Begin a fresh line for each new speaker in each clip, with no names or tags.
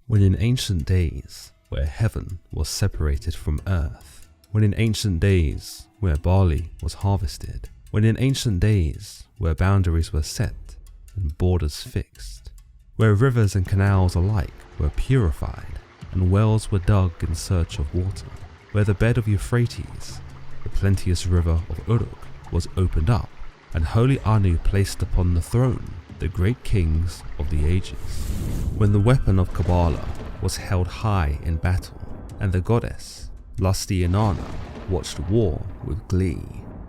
When in ancient days, where heaven was separated from earth, when in ancient days, where barley was harvested, when in ancient days, where boundaries were set and borders fixed, where rivers and canals alike were purified and wells were dug in search of water, where the bed of Euphrates, the plenteous river of Uruk, was opened up, and holy Anu placed upon the throne the great kings of the ages, when the weapon of Kabbalah was held high in battle, and the goddess, lusty Inanna, watched war with glee,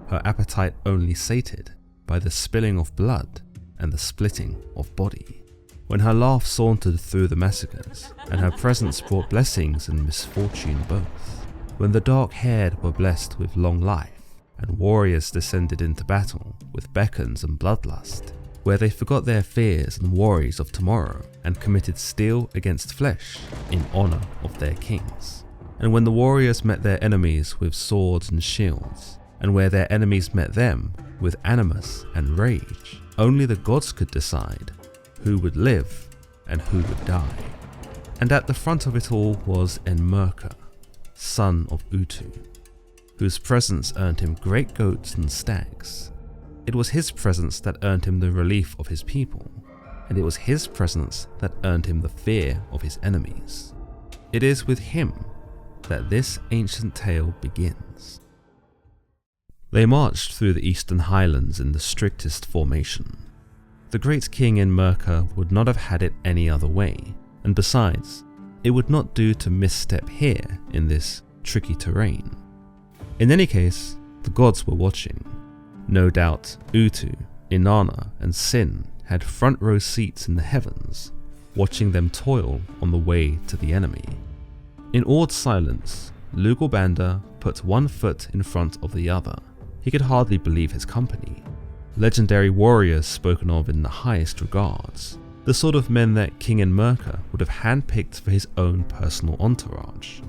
her appetite only sated by the spilling of blood and the splitting of body, when her laugh sauntered through the massacres, and her presence brought blessings and misfortune both, when the dark-haired were blessed with long life, and warriors descended into battle with beckons and bloodlust, where they forgot their fears and worries of tomorrow and committed steel against flesh in honor of their kings. And when the warriors met their enemies with swords and shields, and where their enemies met them with animus and rage, only the gods could decide who would live and who would die. And at the front of it all was Enmerkar, son of Utu, whose presence earned him great goats and stags. It was his presence that earned him the relief of his people, and it was his presence that earned him the fear of his enemies. It is with him that this ancient tale begins. They marched through the eastern highlands in the strictest formation. The great king Enmerkar would not have had it any other way, and besides, it would not do to misstep here in this tricky terrain. In any case, the gods were watching. No doubt Utu, Inanna and Sin had front row seats in the heavens, watching them toil on the way to the enemy. In awed silence, Lugalbanda put one foot in front of the other. He could hardly believe his company. Legendary warriors spoken of in the highest regards, the sort of men that King Enmerkar would have handpicked for his own personal entourage.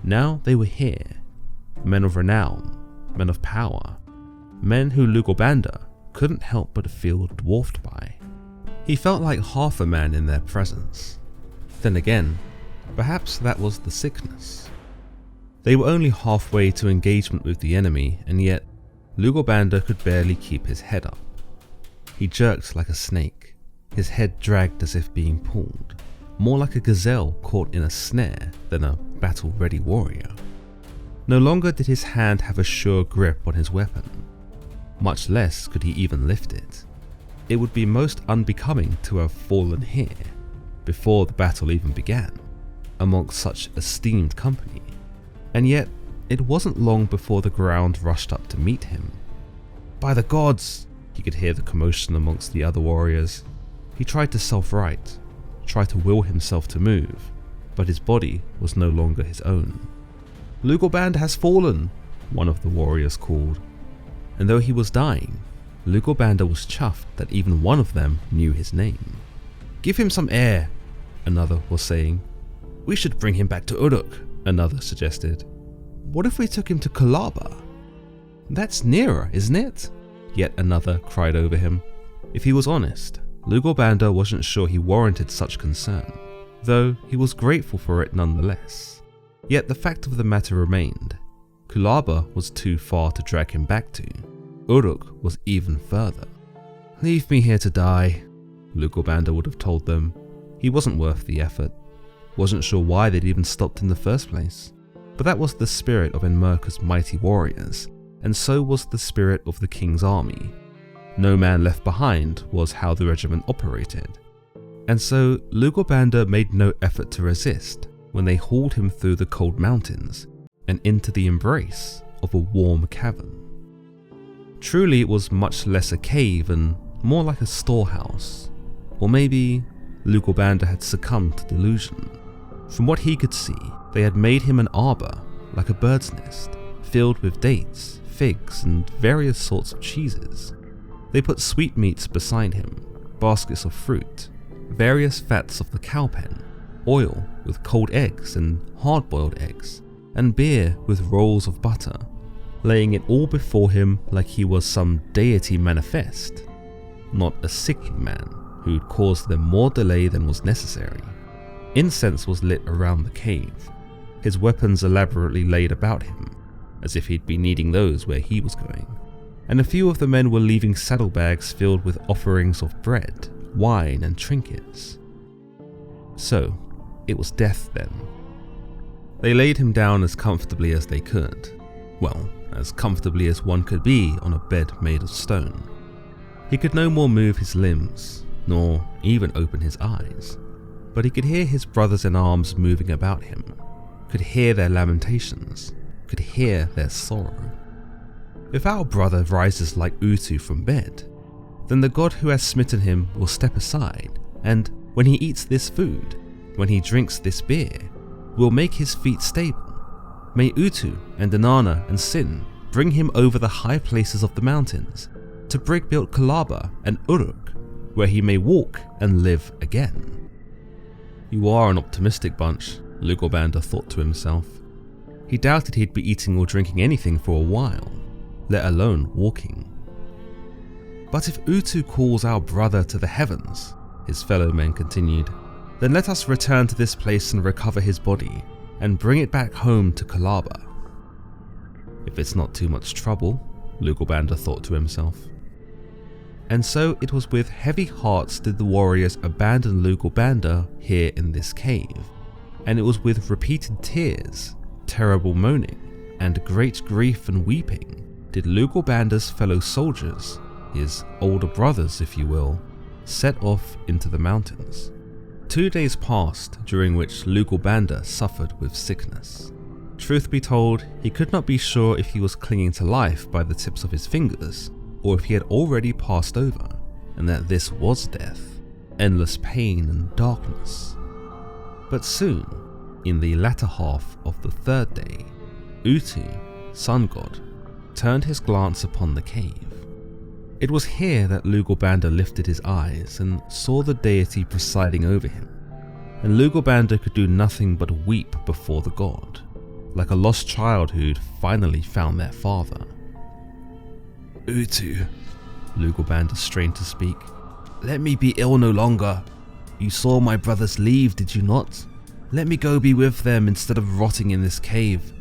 Now they were here, men of renown, men of power, men who Lugalbanda couldn't help but feel dwarfed by. He felt like half a man in their presence. Then again, perhaps that was the sickness. They were only halfway to engagement with the enemy, and yet Lugalbanda could barely keep his head up. He jerked like a snake, his head dragged as if being pulled, more like a gazelle caught in a snare than a battle-ready warrior. No longer did his hand have a sure grip on his weapon. Much less could he even lift it. It would be most unbecoming to have fallen here, before the battle even began, amongst such esteemed company. And yet, it wasn't long before the ground rushed up to meet him. By the gods! He could hear the commotion amongst the other warriors. He tried to self-right, tried to will himself to move, but his body was no longer his own. "Lugalbanda has fallen," one of the warriors called. And though he was dying, Lugalbanda was chuffed that even one of them knew his name. "Give him some air," another was saying. "We should bring him back to Uruk," another suggested. "What if we took him to Kalaba?" "That's nearer, isn't it?" Yet another cried over him. If he was honest, Lugalbanda wasn't sure he warranted such concern, though he was grateful for it nonetheless. Yet the fact of the matter remained. Kalaba was too far to drag him back to. Uruk was even further. "Leave me here to die," Lugalbanda would have told them. He wasn't worth the effort. Wasn't sure why they'd even stopped in the first place. But that was the spirit of Enmerkar's mighty warriors, and so was the spirit of the king's army. No man left behind was how the regiment operated. And so Lugalbanda made no effort to resist when they hauled him through the cold mountains and into the embrace of a warm cavern. Truly, it was much less a cave and more like a storehouse. Or maybe Lugalbanda had succumbed to delusion. From what he could see, they had made him an arbor, like a bird's nest, filled with dates, figs, and various sorts of cheeses. They put sweetmeats beside him, baskets of fruit, various fats of the cow pen, oil with cold eggs and hard-boiled eggs, and beer with rolls of butter, laying it all before him like he was some deity manifest, not a sick man who'd caused them more delay than was necessary. Incense was lit around the cave, his weapons elaborately laid about him, as if he'd be needing those where he was going, and a few of the men were leaving saddlebags filled with offerings of bread, wine and trinkets. So, it was death then. They laid him down as comfortably as they could, well, as comfortably as one could be on a bed made of stone. He could no more move his limbs, nor even open his eyes, but he could hear his brothers in arms moving about him, could hear their lamentations, could hear their sorrow. If our brother rises like Utu from bed, then the god who has smitten him will step aside, and when he eats this food, when he drinks this beer, will make his feet stable. May Utu and Inanna and Sin bring him over the high places of the mountains, to brick-built Kalaba and Uruk, where he may walk and live again. You are an optimistic bunch, Lugalbanda thought to himself. He doubted he'd be eating or drinking anything for a while, let alone walking. But if Utu calls our brother to the heavens, his fellow men continued, then let us return to this place and recover his body, and bring it back home to Kalaba. If it's not too much trouble, Lugalbanda thought to himself. And so it was with heavy hearts did the warriors abandon Lugalbanda here in this cave, and it was with repeated tears, terrible moaning, and great grief and weeping did Lugalbanda's fellow soldiers, his older brothers if you will, set off into the mountains. 2 days passed during which Lugalbanda suffered with sickness. Truth be told, he could not be sure if he was clinging to life by the tips of his fingers, or if he had already passed over, and that this was death, endless pain and darkness. But soon, in the latter half of the 3rd day, Utu, sun god, turned his glance upon the cave. It was here that Lugalbanda lifted his eyes and saw the deity presiding over him, and Lugalbanda could do nothing but weep before the god, like a lost child who'd finally found their father. Utu, Lugalbanda strained to speak, let me be ill no longer. You saw my brothers leave, did you not? Let me go be with them instead of rotting in this cave.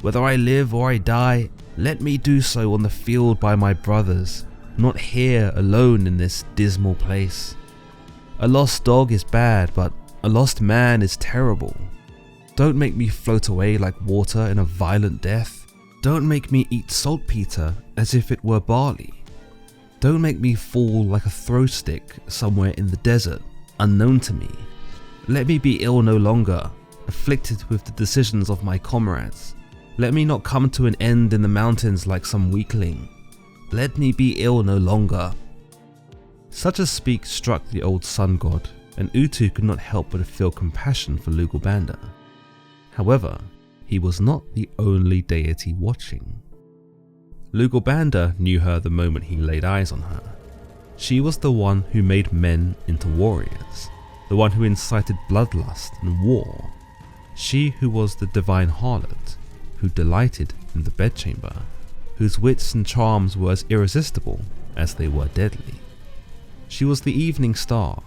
Whether I live or I die, let me do so on the field by my brothers, not here alone in this dismal place. A lost dog is bad, but a lost man is terrible. Don't make me float away like water in a violent death. Don't make me eat saltpeter as if it were barley. Don't make me fall like a throw stick somewhere in the desert, unknown to me. Let me be ill no longer, afflicted with the decisions of my comrades. Let me not come to an end in the mountains like some weakling. Let me be ill no longer. Such a speak struck the old sun god, and Utu could not help but feel compassion for Lugalbanda. However, he was not the only deity watching. Lugalbanda knew her the moment he laid eyes on her. She was the one who made men into warriors, the one who incited bloodlust and war. She who was the divine harlot, who delighted in the bedchamber, whose wits and charms were as irresistible as they were deadly. She was the evening star,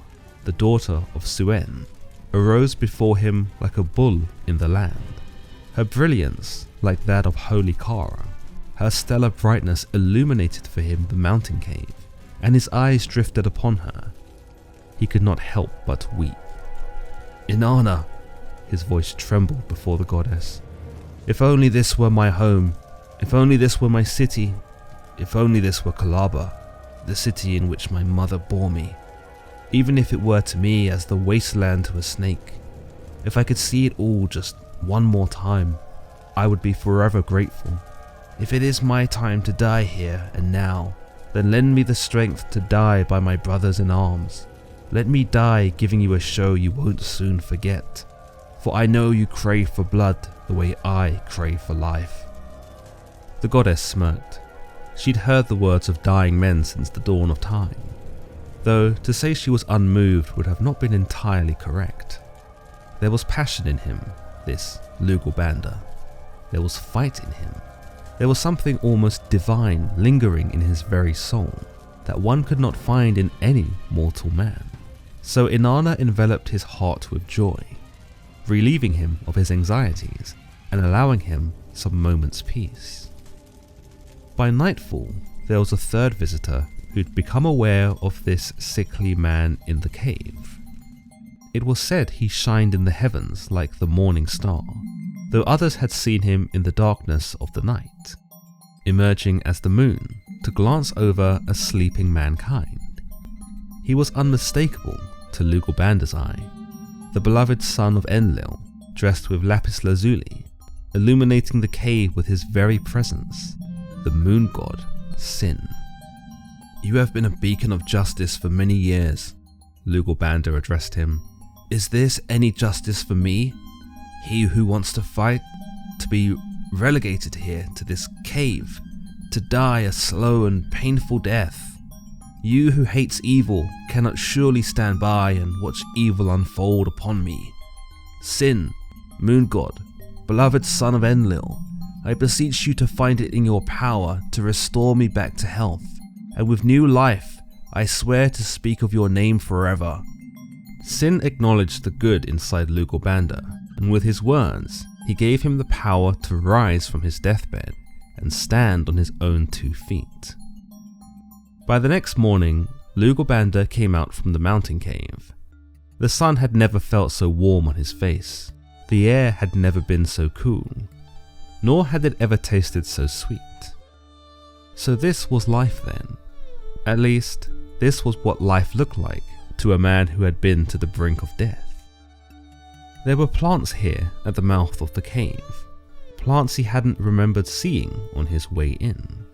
the daughter of Suen, arose before him like a bull in the land. Her brilliance like that of holy Kara, her stellar brightness illuminated for him the mountain cave, and his eyes drifted upon her. He could not help but weep. Inanna, his voice trembled before the goddess. If only this were my home, if only this were my city, if only this were Kalaba, the city in which my mother bore me. Even if it were to me as the wasteland to a snake, if I could see it all just one more time, I would be forever grateful. If it is my time to die here and now, then lend me the strength to die by my brothers in arms. Let me die giving you a show you won't soon forget, for I know you crave for blood the way I crave for life. The goddess smirked. She'd heard the words of dying men since the dawn of time, though to say she was unmoved would have not been entirely correct. There was passion in him, this Lugalbanda. There was fight in him. There was something almost divine lingering in his very soul that one could not find in any mortal man. So Inanna enveloped his heart with joy, relieving him of his anxieties and allowing him some moments' peace. By nightfall, there was a third visitor who'd become aware of this sickly man in the cave. It was said he shined in the heavens like the morning star, though others had seen him in the darkness of the night, emerging as the moon to glance over a sleeping mankind. He was unmistakable to Lugalbanda's eye, the beloved son of Enlil, dressed with lapis lazuli, illuminating the cave with his very presence, the moon god, Sin. "You have been a beacon of justice for many years," Lugalbanda addressed him. "Is this any justice for me, he who wants to fight, to be relegated here to this cave, to die a slow and painful death? You who hates evil cannot surely stand by and watch evil unfold upon me. Sin, moon god, beloved son of Enlil, I beseech you to find it in your power to restore me back to health, and with new life, I swear to speak of your name forever." Sin acknowledged the good inside Lugalbanda, and with his words, he gave him the power to rise from his deathbed and stand on his own 2 feet. By the next morning, Lugalbanda came out from the mountain cave. The sun had never felt so warm on his face, the air had never been so cool, nor had it ever tasted so sweet. So this was life then. At least, this was what life looked like to a man who had been to the brink of death. There were plants here at the mouth of the cave, plants he hadn't remembered seeing on his way in.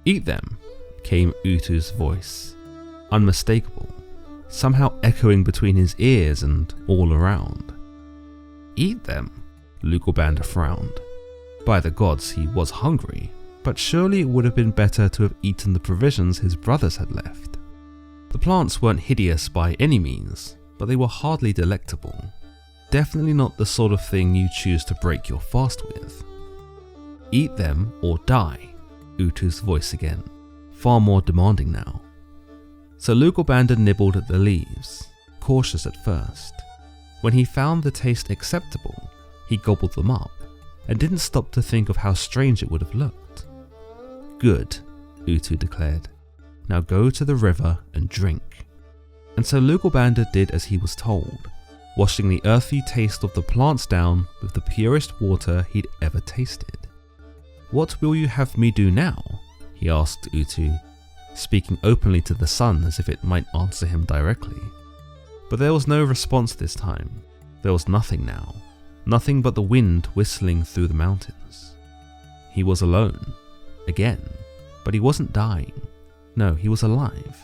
"Eat them," came Utu's voice, unmistakable, somehow echoing between his ears and all around. "Eat them?" Lugalbanda frowned. By the gods, he was hungry, but surely it would have been better to have eaten the provisions his brothers had left. The plants weren't hideous by any means, but they were hardly delectable. Definitely not the sort of thing you choose to break your fast with. "Eat them or die," Utu's voice again, far more demanding now. So Lugalbanda nibbled at the leaves, cautious at first. When he found the taste acceptable, he gobbled them up, and didn't stop to think of how strange it would have looked. "Good," Utu declared. "Now go to the river and drink." And so Lugalbanda did as he was told, washing the earthy taste of the plants down with the purest water he'd ever tasted. "What will you have me do now?" he asked Utu, speaking openly to the sun as if it might answer him directly. But there was no response this time. There was nothing now. Nothing but the wind whistling through the mountains. He was alone, again, but he wasn't dying. No, he was alive.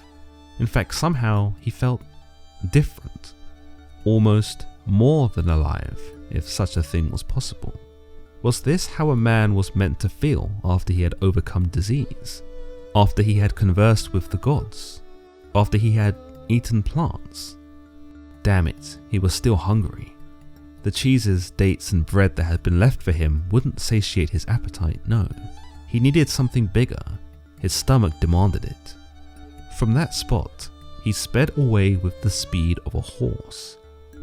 In fact, somehow he felt different, almost more than alive, if such a thing was possible. Was this how a man was meant to feel after he had overcome disease? After he had conversed with the gods? After he had eaten plants? Damn it, he was still hungry. The cheeses, dates and bread that had been left for him wouldn't satiate his appetite, no. He needed something bigger. His stomach demanded it. From that spot, he sped away with the speed of a horse,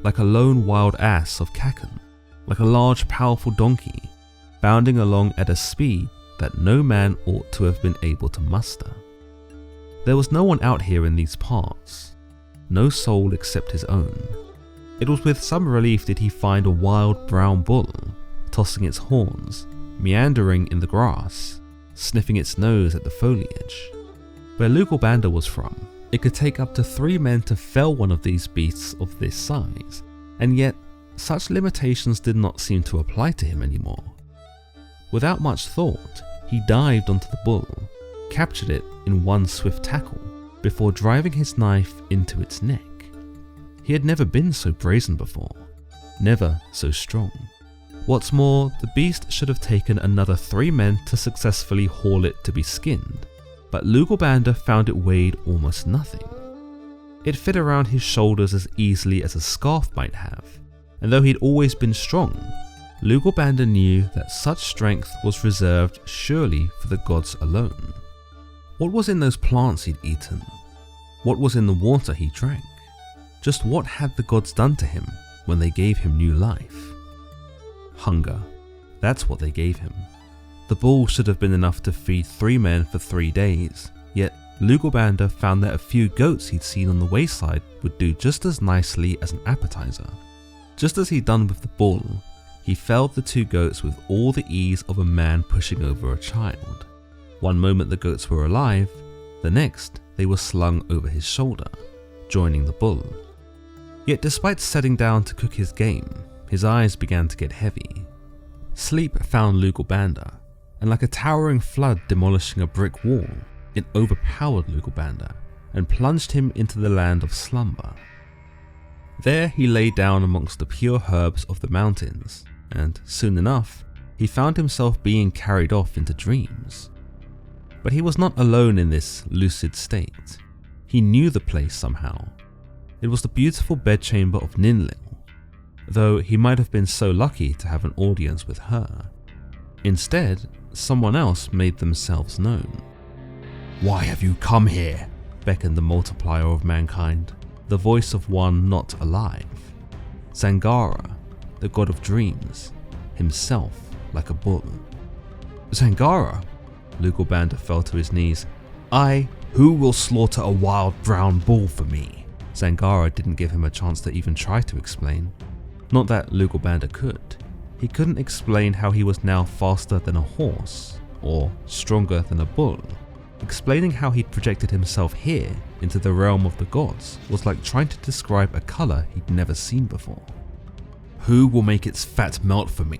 like a lone wild ass of Kakan, like a large powerful donkey, bounding along at a speed that no man ought to have been able to muster. There was no one out here in these parts, no soul except his own. It was with some relief did he find a wild brown bull, tossing its horns, meandering in the grass, sniffing its nose at the foliage. Where Lugalbanda was from, it could take up to 3 men to fell one of these beasts of this size, and yet such limitations did not seem to apply to him anymore. Without much thought, he dived onto the bull, captured it in one swift tackle, before driving his knife into its neck. He had never been so brazen before, never so strong. What's more, the beast should have taken another 3 men to successfully haul it to be skinned, but Lugalbanda found it weighed almost nothing. It fit around his shoulders as easily as a scarf might have, and though he'd always been strong, Lugalbanda knew that such strength was reserved surely for the gods alone. What was in those plants he'd eaten? What was in the water he drank? Just what had the gods done to him when they gave him new life? Hunger. That's what they gave him. The bull should have been enough to feed 3 men for 3 days, yet Lugalbanda found that a few goats he'd seen on the wayside would do just as nicely as an appetizer. Just as he'd done with the bull, he felled the 2 goats with all the ease of a man pushing over a child. One moment the goats were alive, the next they were slung over his shoulder, joining the bull. Yet despite setting down to cook his game, his eyes began to get heavy. Sleep found Lugalbanda, and like a towering flood demolishing a brick wall, it overpowered Lugalbanda and plunged him into the land of slumber. There he lay down amongst the pure herbs of the mountains, and soon enough he found himself being carried off into dreams. But he was not alone in this lucid state. He knew the place somehow. It was the beautiful bedchamber of Ninlil, though he might have been so lucky to have an audience with her. Instead, someone else made themselves known. "Why have you come here?" beckoned the multiplier of mankind, the voice of one not alive. Zangara, the god of dreams, himself like a bull. "Zangara?" Lugalbanda fell to his knees. "Who will slaughter a wild brown bull for me?" Zangara didn't give him a chance to even try to explain. Not that Lugalbanda could. He couldn't explain how he was now faster than a horse, or stronger than a bull. Explaining how he'd projected himself here into the realm of the gods was like trying to describe a colour he'd never seen before. "Who will make its fat melt for me?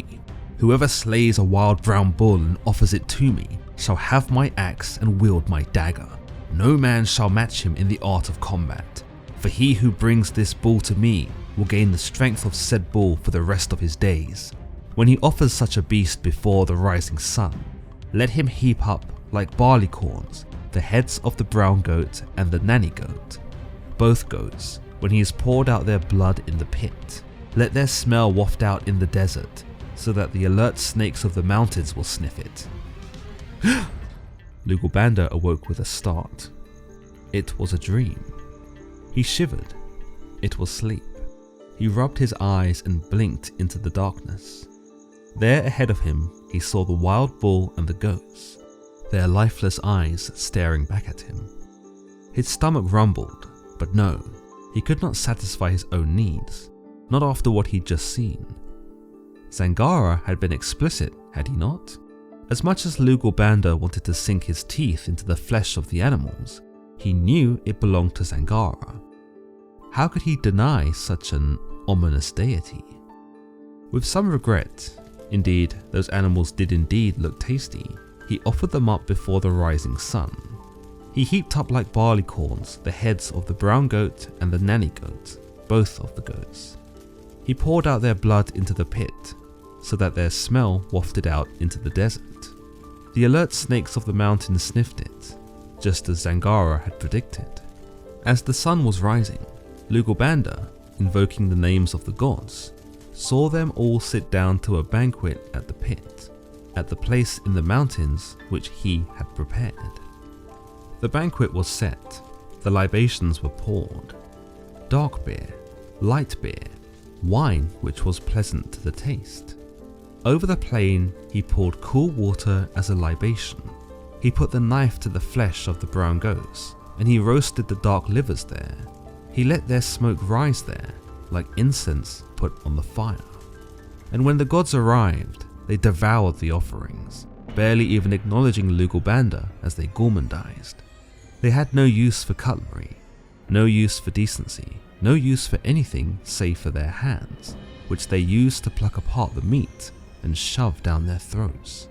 Whoever slays a wild brown bull and offers it to me shall have my axe and wield my dagger. No man shall match him in the art of combat, for he who brings this bull to me will gain the strength of said bull for the rest of his days. When he offers such a beast before the rising sun, let him heap up like barley corns the heads of the brown goat and the nanny goat, both goats, when he has poured out their blood in the pit. Let their smell waft out in the desert, so that the alert snakes of the mountains will sniff it." Lugalbanda awoke with a start. It was a dream. He shivered. It was sleep. He rubbed his eyes and blinked into the darkness. There ahead of him, he saw the wild bull and the goats, their lifeless eyes staring back at him. His stomach rumbled, but no, he could not satisfy his own needs, not after what he'd just seen. Zangara had been explicit, had he not? As much as Lugalbanda wanted to sink his teeth into the flesh of the animals, he knew it belonged to Zangara. How could he deny such an ominous deity? With some regret, indeed those animals did indeed look tasty, he offered them up before the rising sun. He heaped up like barley corns the heads of the brown goat and the nanny goat, both of the goats. He poured out their blood into the pit, so that their smell wafted out into the desert. The alert snakes of the mountains sniffed it, just as Zangara had predicted. As the sun was rising, Lugalbanda, invoking the names of the gods, saw them all sit down to a banquet at the pit, at the place in the mountains which he had prepared. The banquet was set, the libations were poured. Dark beer, light beer, wine which was pleasant to the taste. Over the plain he poured cool water as a libation. He put the knife to the flesh of the brown goats, and he roasted the dark livers there. He let their smoke rise there, like incense put on the fire. And when the gods arrived, they devoured the offerings, barely even acknowledging Lugalbanda as they gourmandized. They had no use for cutlery, no use for decency, no use for anything save for their hands, which they used to pluck apart the meat and shove down their throats.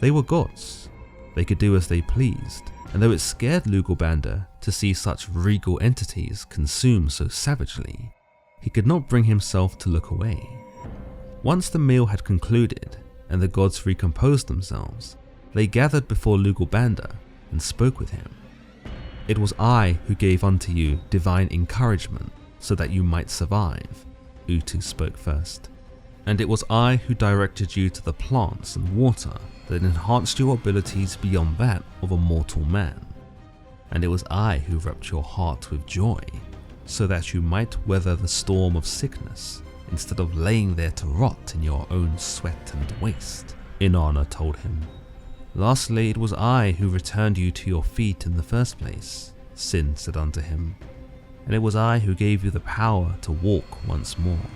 They were gods. They could do as they pleased, and though it scared Lugalbanda to see such regal entities consumed so savagely, he could not bring himself to look away. Once the meal had concluded and the gods recomposed themselves, they gathered before Lugalbanda and spoke with him. "It was I who gave unto you divine encouragement so that you might survive," Utu spoke first. "And it was I who directed you to the plants and water that enhanced your abilities beyond that of a mortal man. And it was I who wrapped your heart with joy, so that you might weather the storm of sickness instead of laying there to rot in your own sweat and waste, Inanna told him. Lastly, it was I who returned you to your feet in the first place, Sin said unto him, and it was I who gave you the power to walk once more.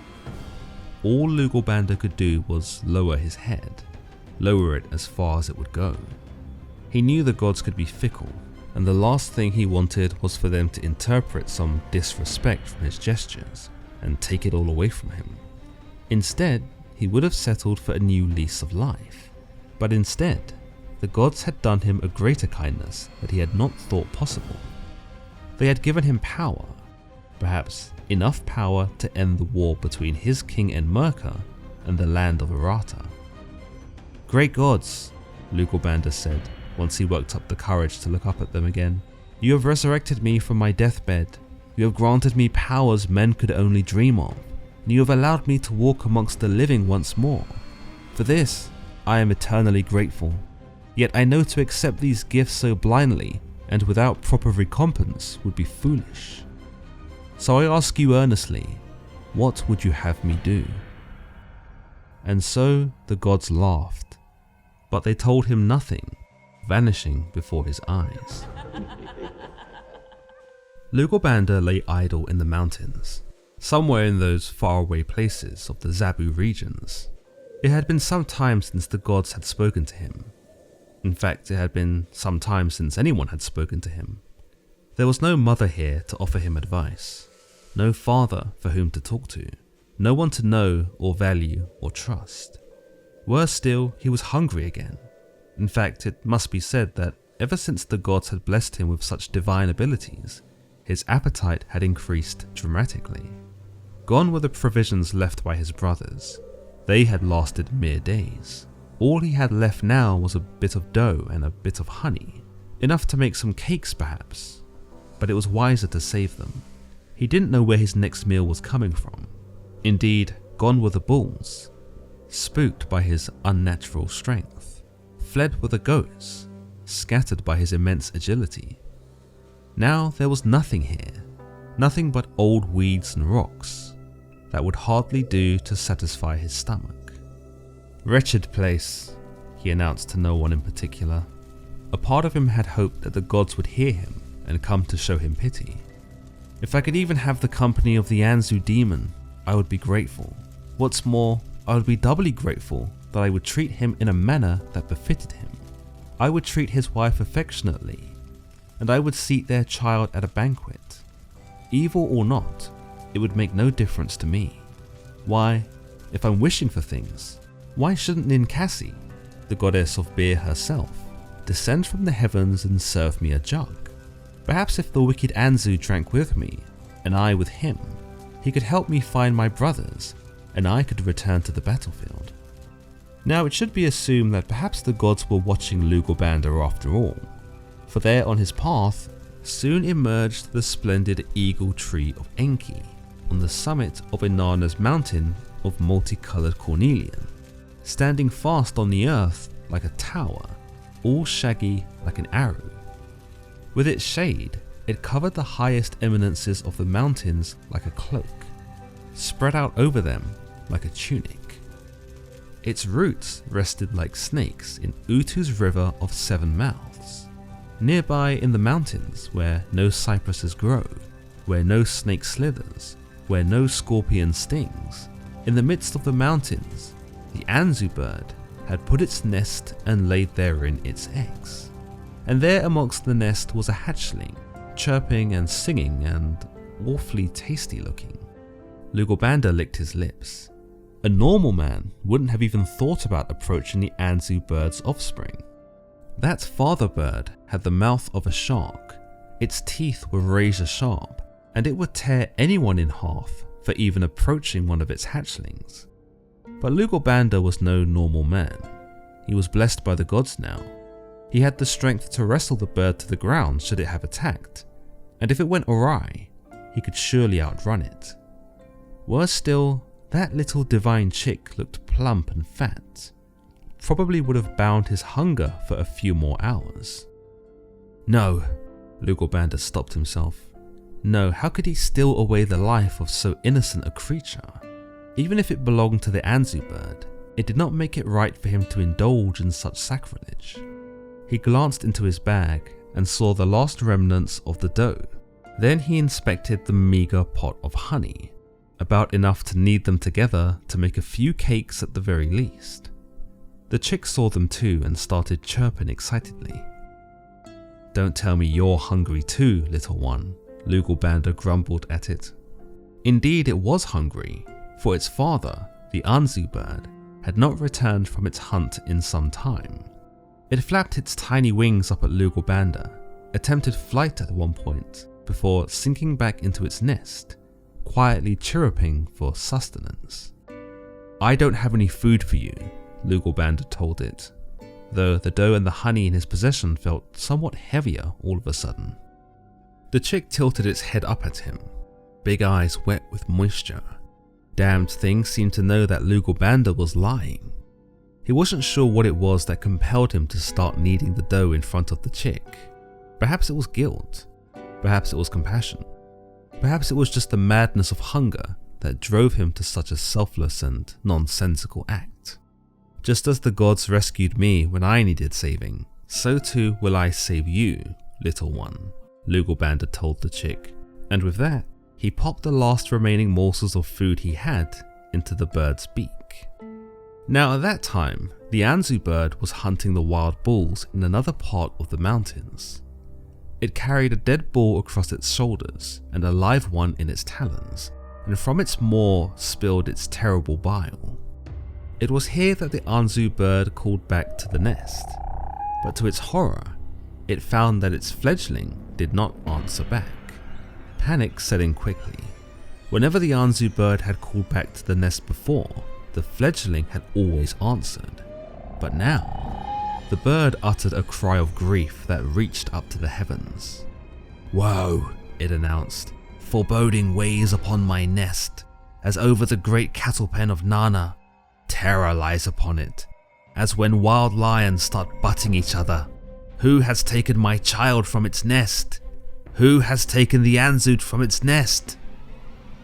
All Lugalbanda could do was lower his head, lower it as far as it would go. He knew the gods could be fickle, and the last thing he wanted was for them to interpret some disrespect from his gestures and take it all away from him. Instead, he would have settled for a new lease of life. But instead, the gods had done him a greater kindness that he had not thought possible. They had given him power, perhaps enough power to end the war between his king Enmerkar and the land of Arata. Great gods, Lugalbanda said, once he worked up the courage to look up at them again. You have resurrected me from my deathbed. You have granted me powers men could only dream of, and you have allowed me to walk amongst the living once more. For this, I am eternally grateful. Yet I know to accept these gifts so blindly and without proper recompense would be foolish. So I ask you earnestly, what would you have me do? And so the gods laughed, but they told him nothing, vanishing before his eyes. Lugalbanda lay idle in the mountains, somewhere in those faraway places of the Zabu regions. It had been some time since the gods had spoken to him. In fact, it had been some time since anyone had spoken to him. There was no mother here to offer him advice, no father for whom to talk to, no one to know or value or trust. Worse still, he was hungry again. In fact, it must be said that ever since the gods had blessed him with such divine abilities, his appetite had increased dramatically. Gone were the provisions left by his brothers. They had lasted mere days. All he had left now was a bit of dough and a bit of honey, enough to make some cakes perhaps, but it was wiser to save them. He didn't know where his next meal was coming from. Indeed, gone were the bulls, spooked by his unnatural strength, fled were the goats, scattered by his immense agility. Now there was nothing here, nothing but old weeds and rocks that would hardly do to satisfy his stomach. Wretched place, he announced to no one in particular. A part of him had hoped that the gods would hear him and come to show him pity. If I could even have the company of the Anzu demon, I would be grateful. What's more, I would be doubly grateful that I would treat him in a manner that befitted him. I would treat his wife affectionately, and I would seat their child at a banquet. Evil or not, it would make no difference to me. Why, if I'm wishing for things, why shouldn't Ninkasi, the goddess of beer herself, descend from the heavens and serve me a jug? Perhaps if the wicked Anzu drank with me, and I with him, he could help me find my brothers, and I could return to the battlefield. Now it should be assumed that perhaps the gods were watching Lugalbanda after all, for there on his path soon emerged the splendid eagle tree of Enki on the summit of Inanna's mountain of multicolored cornelian, standing fast on the earth like a tower, all shaggy like an arrow. With its shade, it covered the highest eminences of the mountains like a cloak, spread out over them like a tunic. Its roots rested like snakes in Utu's river of 7 mouths. Nearby in the mountains where no cypresses grow, where no snake slithers, where no scorpion stings, in the midst of the mountains, the Anzu bird had put its nest and laid therein its eggs. And there amongst the nest was a hatchling, chirping and singing and awfully tasty looking. Lugalbanda licked his lips. A normal man wouldn't have even thought about approaching the Anzu bird's offspring. That father bird had the mouth of a shark, its teeth were razor sharp, and it would tear anyone in half for even approaching one of its hatchlings. But Lugalbanda was no normal man. He was blessed by the gods now. He had the strength to wrestle the bird to the ground should it have attacked, and if it went awry, he could surely outrun it. Worse still, that little divine chick looked plump and fat. Probably would have bound his hunger for a few more hours. No, Lugalbanda stopped himself. No, how could he steal away the life of so innocent a creature? Even if it belonged to the Anzu bird, it did not make it right for him to indulge in such sacrilege. He glanced into his bag and saw the last remnants of the dough. Then he inspected the meager pot of honey, about enough to knead them together to make a few cakes at the very least. The chick saw them too and started chirping excitedly. "Don't tell me you're hungry too, little one," Lugalbanda grumbled at it. Indeed, it was hungry, for its father, the Anzu bird, had not returned from its hunt in some time. It flapped its tiny wings up at Lugalbanda, attempted flight at one point, before sinking back into its nest, quietly chirruping for sustenance. "I don't have any food for you," Lugalbanda told it, though the dough and the honey in his possession felt somewhat heavier all of a sudden. The chick tilted its head up at him, big eyes wet with moisture. Damned thing seemed to know that Lugalbanda was lying. He wasn't sure what it was that compelled him to start kneading the dough in front of the chick. Perhaps it was guilt. Perhaps it was compassion. Perhaps it was just the madness of hunger that drove him to such a selfless and nonsensical act. "Just as the gods rescued me when I needed saving, so too will I save you, little one," Lugalbanda told the chick, and with that, he popped the last remaining morsels of food he had into the bird's beak. Now at that time, the Anzu bird was hunting the wild bulls in another part of the mountains. It carried a dead bull across its shoulders and a live one in its talons, and from its maw spilled its terrible bile. It was here that the Anzu bird called back to the nest, but to its horror, it found that its fledgling did not answer back. Panic set in quickly. Whenever the Anzu bird had called back to the nest before, the fledgling had always answered. But now, the bird uttered a cry of grief that reached up to the heavens. "Woe," it announced, "foreboding weighs upon my nest, as over the great cattle pen of Inanna. Terror lies upon it, as when wild lions start butting each other. Who has taken my child from its nest? Who has taken the Anzu from its nest?"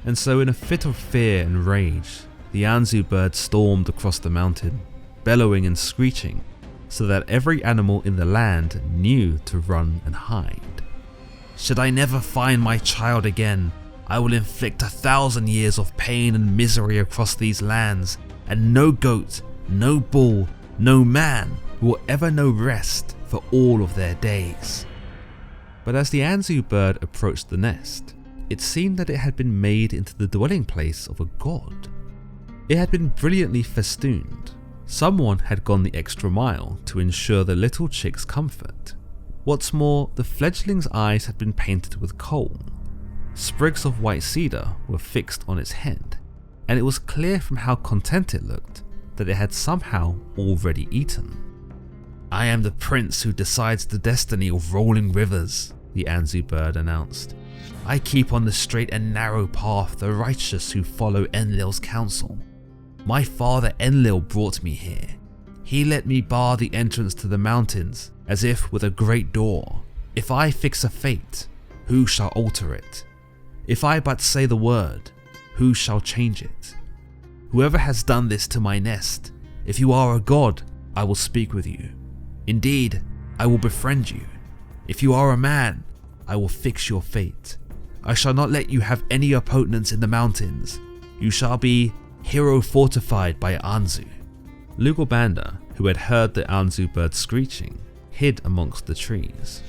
And so in a fit of fear and rage, the Anzu bird stormed across the mountain, bellowing and screeching, so that every animal in the land knew to run and hide. "Should I never find my child again, I will inflict 1,000 years of pain and misery across these lands, and no goat, no bull, no man will ever know rest for all of their days." But as the Anzu bird approached the nest, it seemed that it had been made into the dwelling place of a god. It had been brilliantly festooned. Someone had gone the extra mile to ensure the little chick's comfort. What's more, the fledgling's eyes had been painted with coal. Sprigs of white cedar were fixed on its head, and it was clear from how content it looked that it had somehow already eaten. "I am the prince who decides the destiny of rolling rivers," the Anzu bird announced. "I keep on the straight and narrow path the righteous who follow Enlil's counsel. My father Enlil brought me here. He let me bar the entrance to the mountains as if with a great door. If I fix a fate, who shall alter it? If I but say the word, who shall change it? Whoever has done this to my nest, if you are a god, I will speak with you. Indeed, I will befriend you. If you are a man, I will fix your fate. I shall not let you have any opponents in the mountains. You shall be hero fortified by Anzu." Lugalbanda, who had heard the Anzu bird screeching, hid amongst the trees.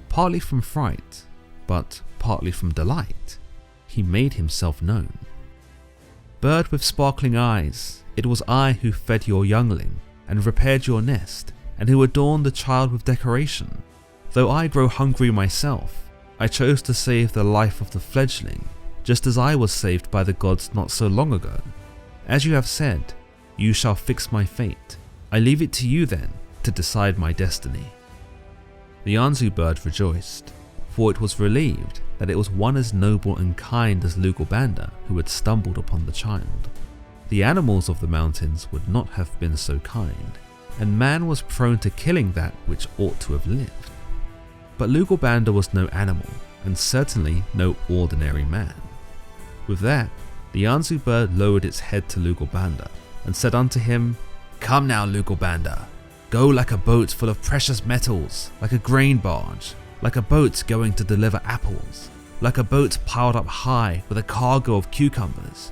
Partly from fright, but partly from delight, he made himself known. "Bird with sparkling eyes, it was I who fed your youngling and repaired your nest, and who adorned the child with decoration. Though I grow hungry myself, I chose to save the life of the fledgling, just as I was saved by the gods not so long ago. As you have said, you shall fix my fate. I leave it to you then to decide my destiny." The Anzu bird rejoiced, for it was relieved that it was one as noble and kind as Lugalbanda who had stumbled upon the child. The animals of the mountains would not have been so kind, and man was prone to killing that which ought to have lived. But Lugalbanda was no animal, and certainly no ordinary man. With that, The Anzu bird lowered its head to Lugalbanda and said unto him, "Come now, Lugalbanda, go like a boat full of precious metals, like a grain barge, like a boat going to deliver apples, like a boat piled up high with a cargo of cucumbers,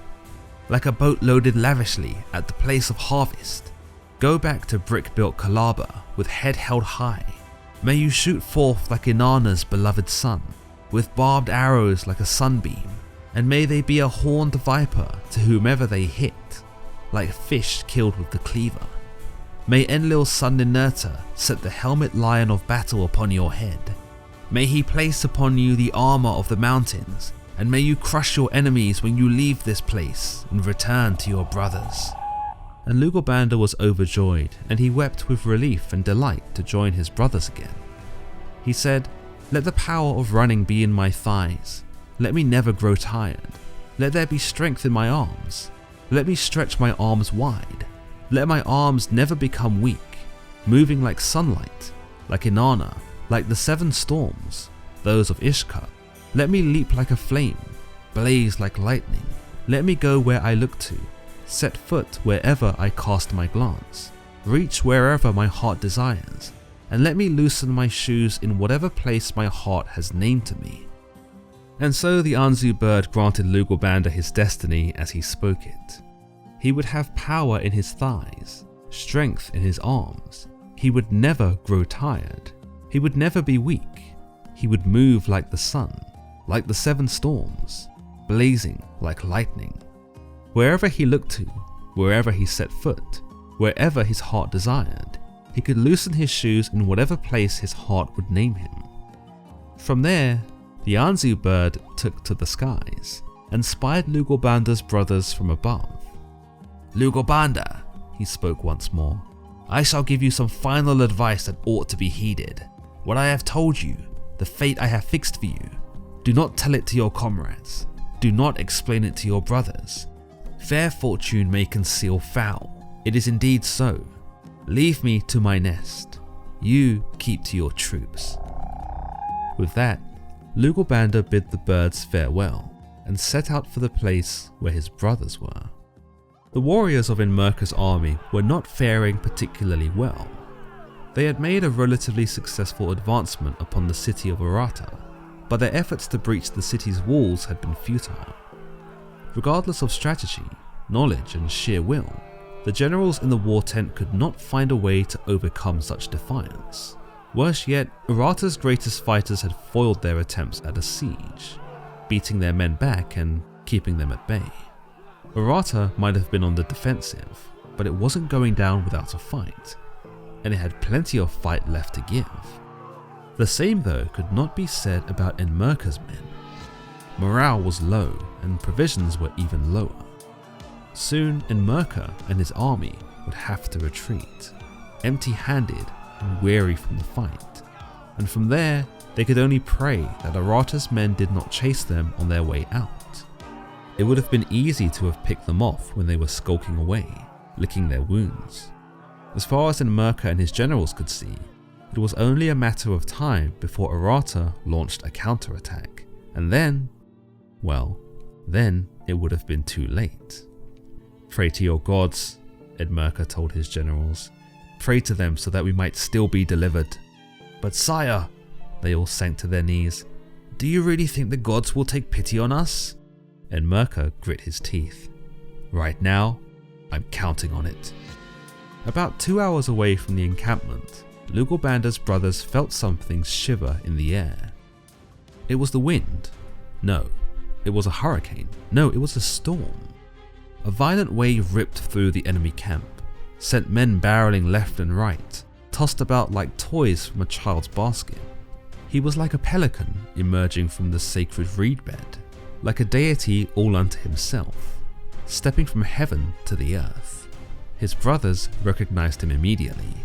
like a boat loaded lavishly at the place of harvest. Go back to brick-built Kalaba with head held high. May you shoot forth like Inanna's beloved son, with barbed arrows like a sunbeam, and may they be a horned viper to whomever they hit, like fish killed with the cleaver. May Enlil's son Ninurta set the helmet lion of battle upon your head. May he place upon you the armor of the mountains, and may you crush your enemies when you leave this place and return to your brothers." And Lugalbanda was overjoyed, and he wept with relief and delight to join his brothers again. He said, "Let the power of running be in my thighs. Let me never grow tired. Let there be strength in my arms. Let me stretch my arms wide. Let my arms never become weak, moving like sunlight, like Inanna, like the 7 storms, those of Ishkar. Let me leap like a flame, blaze like lightning. Let me go where I look to, set foot wherever I cast my glance, reach wherever my heart desires, and let me loosen my shoes in whatever place my heart has named to me." And so the Anzu bird granted Lugalbanda his destiny as he spoke it. He would have power in his thighs, strength in his arms. He would never grow tired. He would never be weak. He would move like the sun, like the 7 storms, blazing like lightning. Wherever he looked to, wherever he set foot, wherever his heart desired, he could loosen his shoes in whatever place his heart would name him. From there, the Anzu bird took to the skies and spied Lugalbanda's brothers from above. "Lugalbanda," he spoke once more, "I shall give you some final advice that ought to be heeded. What I have told you, the fate I have fixed for you, do not tell it to your comrades. Do not explain it to your brothers. Fair fortune may conceal foul. It is indeed so. Leave me to my nest. You keep to your troops." With that, Lugalbanda bid the birds farewell and set out for the place where his brothers were. The warriors of Enmerkar's army were not faring particularly well. They had made a relatively successful advancement upon the city of Arata, but their efforts to breach the city's walls had been futile. Regardless of strategy, knowledge, and sheer will, the generals in the war tent could not find a way to overcome such defiance. Worse yet, Arata's greatest fighters had foiled their attempts at a siege, beating their men back and keeping them at bay. Arata might have been on the defensive, but it wasn't going down without a fight, and it had plenty of fight left to give. The same though could not be said about Enmerkar's men. Morale was low and provisions were even lower. Soon Enmerkar and his army would have to retreat, empty-handed and weary from the fight, and from there they could only pray that Arata's men did not chase them on their way out. It would have been easy to have picked them off when they were skulking away, licking their wounds. As far as Enmerkar and his generals could see, it was only a matter of time before Arata launched a counterattack, and then, well, then it would have been too late. "Pray to your gods," Enmerkar told his generals. "Pray to them so that we might still be delivered." "But sire," they all sank to their knees, "do you really think the gods will take pity on us?" Enmerkar grit his teeth. "Right now, I'm counting on it." About 2 hours away from the encampment, Lugalbanda's brothers felt something shiver in the air. It was the wind. No, it was a hurricane. No, it was a storm. A violent wave ripped through the enemy camp, sent men barreling left and right, tossed about like toys from a child's basket. He was like a pelican emerging from the sacred reed bed, like a deity all unto himself, stepping from heaven to the earth. His brothers recognized him immediately.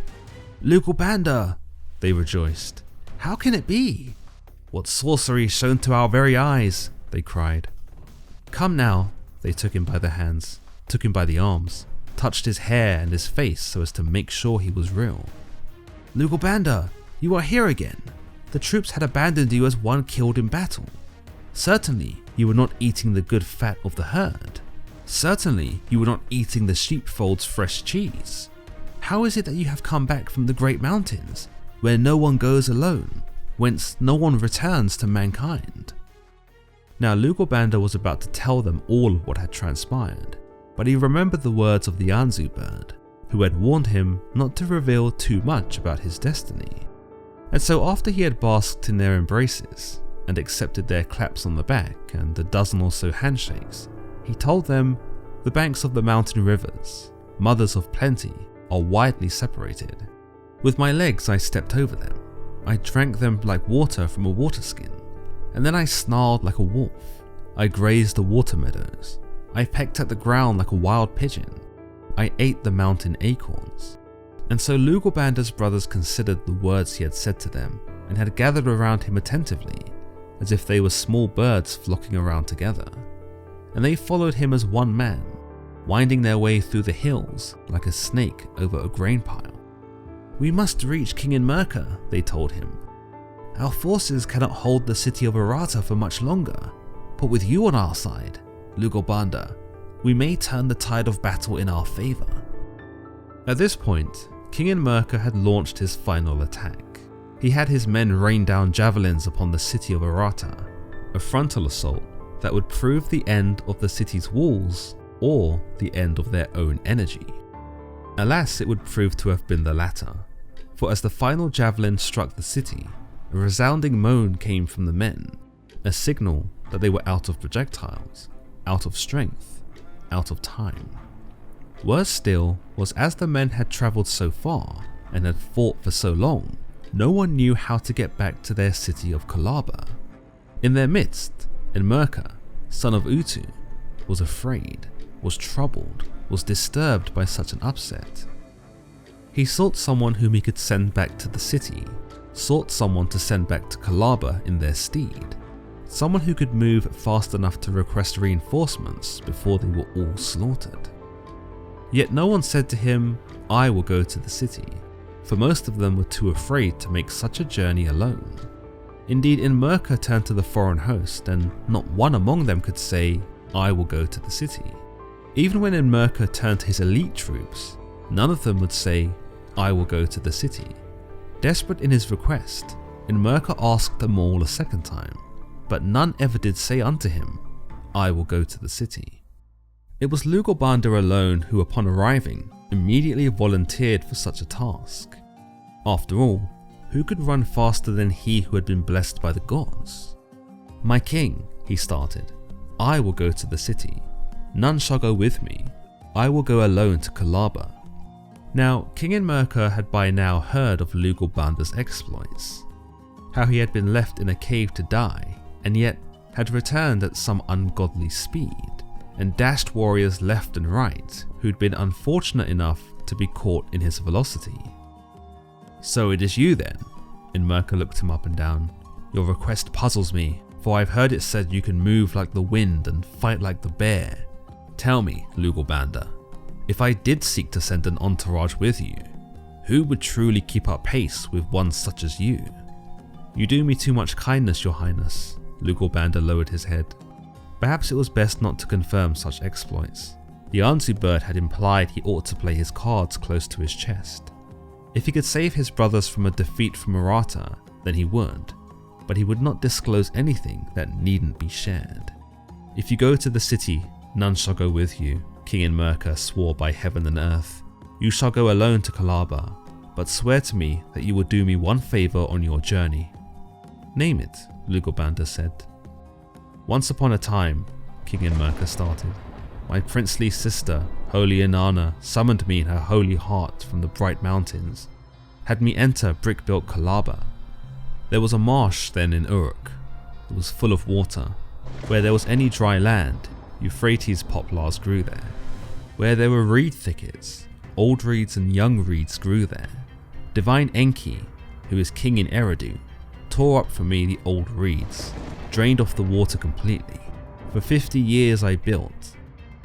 "Lugalbanda!" they rejoiced. "How can it be? What sorcery shown to our very eyes!" they cried. "Come now," they took him by the hands, took him by the arms, touched his hair and his face so as to make sure he was real. "Lugalbanda, you are here again. The troops had abandoned you as one killed in battle. Certainly, you were not eating the good fat of the herd. Certainly you were not eating the sheepfold's fresh cheese. How is it that you have come back from the great mountains, where no one goes alone, whence no one returns to mankind?" Now Lugalbanda was about to tell them all what had transpired, but he remembered the words of the Anzu bird, who had warned him not to reveal too much about his destiny. And so after he had basked in their embraces, and accepted their claps on the back and a dozen or so handshakes, he told them, "The banks of the mountain rivers, mothers of plenty, are widely separated. With my legs I stepped over them. I drank them like water from a water skin, and then I snarled like a wolf. I grazed the water meadows. I pecked at the ground like a wild pigeon. I ate the mountain acorns." And so Lugalbanda's brothers considered the words he had said to them and had gathered around him attentively, as if they were small birds flocking around together. And they followed him as one man, winding their way through the hills like a snake over a grain pile. "We must reach King Inanna," they told him. "Our forces cannot hold the city of Arata for much longer, but with you on our side, Lugalbanda, we may turn the tide of battle in our favor." At this point, King Inanna had launched his final attack. He had his men rain down javelins upon the city of Arata, a frontal assault that would prove the end of the city's walls or the end of their own energy. Alas, it would prove to have been the latter, for as the final javelin struck the city, a resounding moan came from the men, a signal that they were out of projectiles, out of strength, out of time. Worse still was, as the men had travelled so far and had fought for so long, no one knew how to get back to their city of Kalaba. In their midst, Inanna, son of Utu, was afraid, was troubled, was disturbed by such an upset. He sought someone whom he could send back to the city, sought someone to send back to Kalaba in their stead, someone who could move fast enough to request reinforcements before they were all slaughtered. Yet no one said to him, "I will go to the city," for most of them were too afraid to make such a journey alone. Indeed, Inanna turned to the foreign host, and not one among them could say, "I will go to the city." Even when Inanna turned to his elite troops, none of them would say, "I will go to the city." Desperate in his request, Inanna asked them all a second time, but none ever did say unto him, "I will go to the city." It was Lugalbanda alone who, upon arriving, immediately volunteered for such a task. After all, who could run faster than he who had been blessed by the gods? "My king," he started, "I will go to the city. None shall go with me. I will go alone to Kalaba." Now, King Inanna had by now heard of Lugalbanda's exploits, how he had been left in a cave to die, and yet had returned at some ungodly speed, and dashed warriors left and right who'd been unfortunate enough to be caught in his velocity. "So it is you then?" Inanna looked him up and down. "Your request puzzles me, for I've heard it said you can move like the wind and fight like the bear. Tell me, Lugalbanda, if I did seek to send an entourage with you, who would truly keep up pace with one such as you?" "You do me too much kindness, your highness." Lugalbanda lowered his head. Perhaps it was best not to confirm such exploits. The Anzu bird had implied he ought to play his cards close to his chest. If he could save his brothers from a defeat from Arata, then he would, but he would not disclose anything that needn't be shared. "If you go to the city, none shall go with you," King Inanna swore by heaven and earth. "You shall go alone to Kalaba, but swear to me that you will do me one favour on your journey." "Name it," Lugalbanda said. "Once upon a time," King Inanna started, "my princely sister, holy Inanna, summoned me in her holy heart from the bright mountains, had me enter brick-built Kalaba. There was a marsh then in Uruk. It was full of water. Where there was any dry land, Euphrates poplars grew there. Where there were reed thickets, old reeds and young reeds grew there. Divine Enki, who is king in Eridu, tore up for me the old reeds, drained off the water completely. For 50 years I built.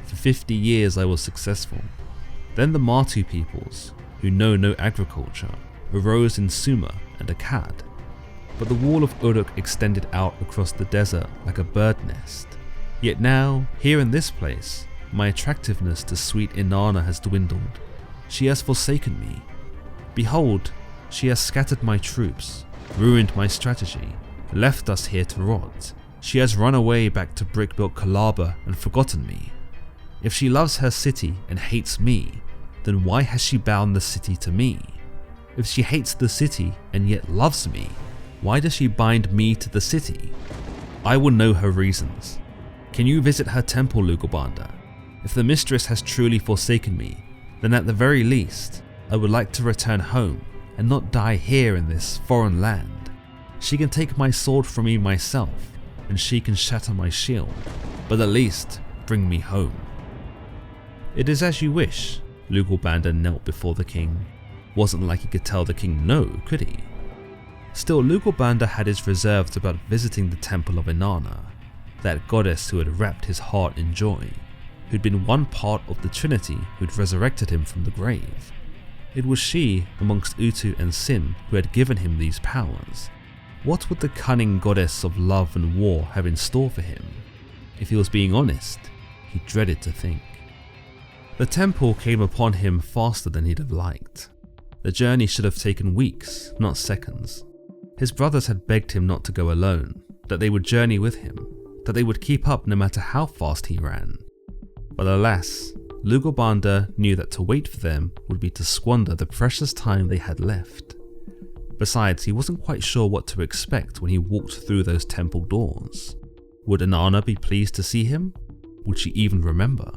For 50 years I was successful. Then the Martu peoples, who know no agriculture, arose in Sumer and Akkad. But the wall of Uruk extended out across the desert like a bird nest. Yet now, here in this place, My attractiveness to sweet Inanna has dwindled. She has forsaken me. Behold, she has scattered my troops, ruined my strategy, left us here to rot. She has run away back to brick-built Kalaba and forgotten me. If she loves her city and hates me, then why has she bound the city to me? If she hates the city and yet loves me, why does she bind me to the city? I will know her reasons. Can you visit her temple, Lugalbanda? If the mistress has truly forsaken me, then at the very least, I would like to return home and not die here in this foreign land. She can take my sword from me myself, and she can shatter my shield, but at least bring me home. It is as you wish. Lugalbanda knelt before the king. Wasn't like he could tell the king no, could he? Still, Lugalbanda had his reserves about visiting the temple of Inanna, that goddess who had wrapped his heart in joy, who'd been one part of the Trinity who'd resurrected him from the grave. It was she, amongst Utu and Sin, who had given him these powers. What would the cunning goddess of love and war have in store for him? If he was being honest, he dreaded to think. The temple came upon him faster than he'd have liked. The journey should have taken weeks, not seconds. His brothers had begged him not to go alone, that they would journey with him, that they would keep up no matter how fast he ran. But alas, Lugalbanda knew that to wait for them would be to squander the precious time they had left. Besides, he wasn't quite sure what to expect when he walked through those temple doors. Would Inanna be pleased to see him? Would she even remember?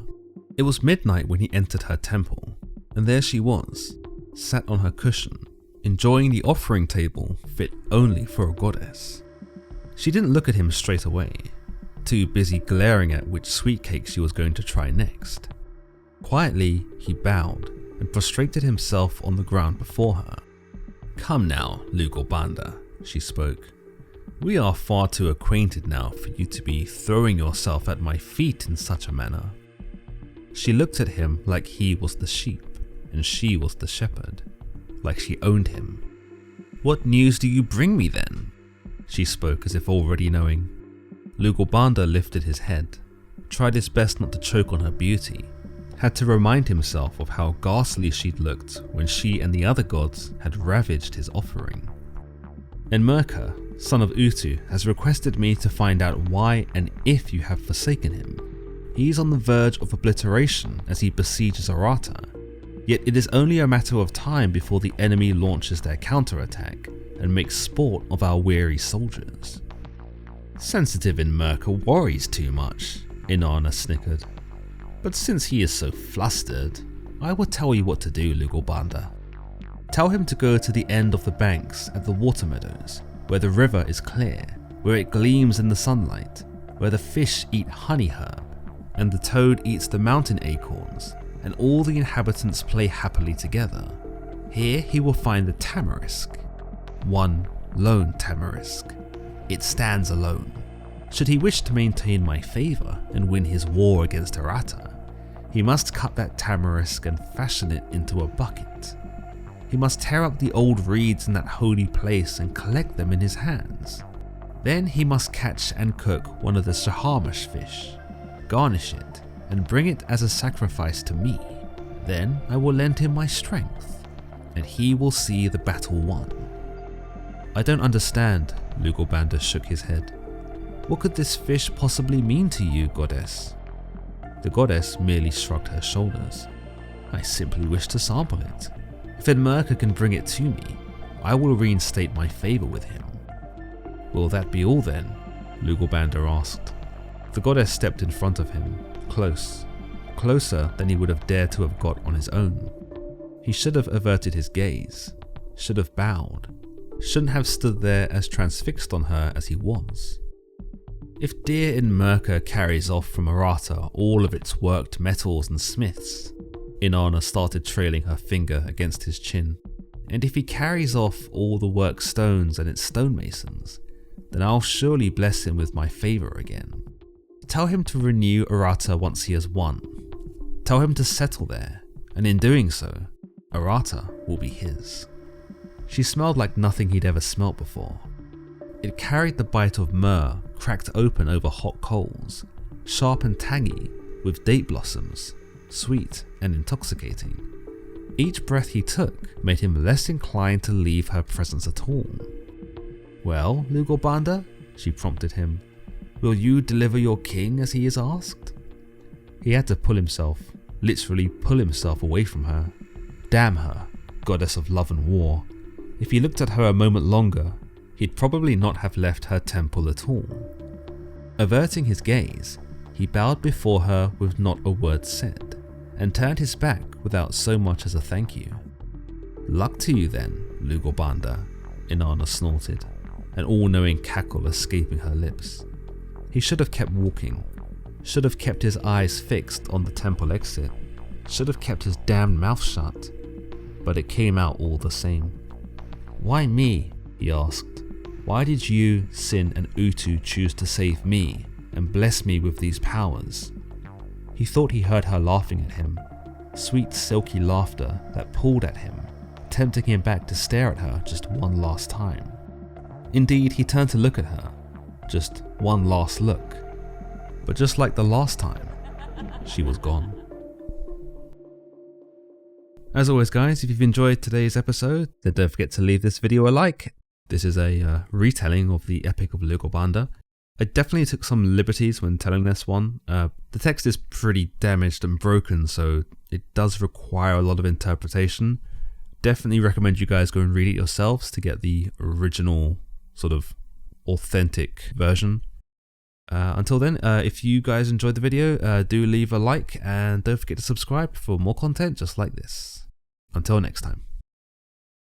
It was midnight when he entered her temple, and there she was, sat on her cushion, enjoying the offering table fit only for a goddess. She didn't look at him straight away, too busy glaring at which sweet cake she was going to try next. Quietly, he bowed and prostrated himself on the ground before her. "Come now, Lugalbanda," she spoke. "We are far too acquainted now for you to be throwing yourself at my feet in such a manner." She looked at him like he was the sheep and she was the shepherd, like she owned him. "What news do you bring me then?" She spoke as if already knowing. Lugalbanda lifted his head, tried his best not to choke on her beauty, had to remind himself of how ghastly she'd looked when she and the other gods had ravaged his offering. "Enmerkar, son of Utu, has requested me to find out why and if you have forsaken him. He is on the verge of obliteration as he besieges Arata, yet it is only a matter of time before the enemy launches their counterattack and makes sport of our weary soldiers." "Sensitive Enmerkar worries too much," Inanna snickered. "But since he is so flustered, I will tell you what to do, Lugalbanda. Tell him to go to the end of the banks at the water meadows, where the river is clear, where it gleams in the sunlight, where the fish eat honey herb, and the toad eats the mountain acorns, and all the inhabitants play happily together. Here he will find the tamarisk. One lone tamarisk. It stands alone. Should he wish to maintain my favour and win his war against Arata, he must cut that tamarisk and fashion it into a bucket. He must tear up the old reeds in that holy place and collect them in his hands. Then he must catch and cook one of the shahamash fish, garnish it, and bring it as a sacrifice to me. Then I will lend him my strength, and he will see the battle won." "I don't understand," Lugalbanda shook his head. "What could this fish possibly mean to you, goddess?" The goddess merely shrugged her shoulders. "I simply wish to sample it. If Enmerkar can bring it to me, I will reinstate my favour with him." "Will that be all then?" Lugalbanda asked. The goddess stepped in front of him, closer than he would have dared to have got on his own. He should have averted his gaze, should have bowed, shouldn't have stood there as transfixed on her as he was. "If dear Enmerkar carries off from Arata all of its worked metals and smiths," Inanna started trailing her finger against his chin, "and if he carries off all the worked stones and its stonemasons, then I'll surely bless him with my favour again. Tell him to renew Arata once he has won. Tell him to settle there, and in doing so, Arata will be his." She smelled like nothing he'd ever smelt before. It carried the bite of myrrh cracked open over hot coals, sharp and tangy, with date blossoms, sweet and intoxicating. Each breath he took made him less inclined to leave her presence at all. "Well, Lugalbanda," she prompted him, "will you deliver your king as he is asked?" He had to pull himself, literally pull himself away from her. Damn her, goddess of love and war. If he looked at her a moment longer, he'd probably not have left her temple at all. Averting his gaze, he bowed before her with not a word said, and turned his back without so much as a thank you. "Luck to you then, Lugalbanda," Inanna snorted, an all-knowing cackle escaping her lips. He should have kept walking, should have kept his eyes fixed on the temple exit, should have kept his damned mouth shut, but it came out all the same. "Why me?" he asked. "Why did you, Sin and Utu choose to save me and bless me with these powers?" He thought he heard her laughing at him, sweet silky laughter that pulled at him, tempting him back to stare at her just one last time. Indeed, he turned to look at her, just one last look. But just like the last time, she was gone. As always guys, if you've enjoyed today's episode, then don't forget to leave this video a like. This is a retelling of the Epic of Lugalbanda. I definitely took some liberties when telling this one. The text is pretty damaged and broken, so it does require a lot of interpretation. Definitely recommend you guys go and read it yourselves to get the original sort of authentic version. Until then, if you guys enjoyed the video, do leave a like and don't forget to subscribe for more content just like this. Until next time.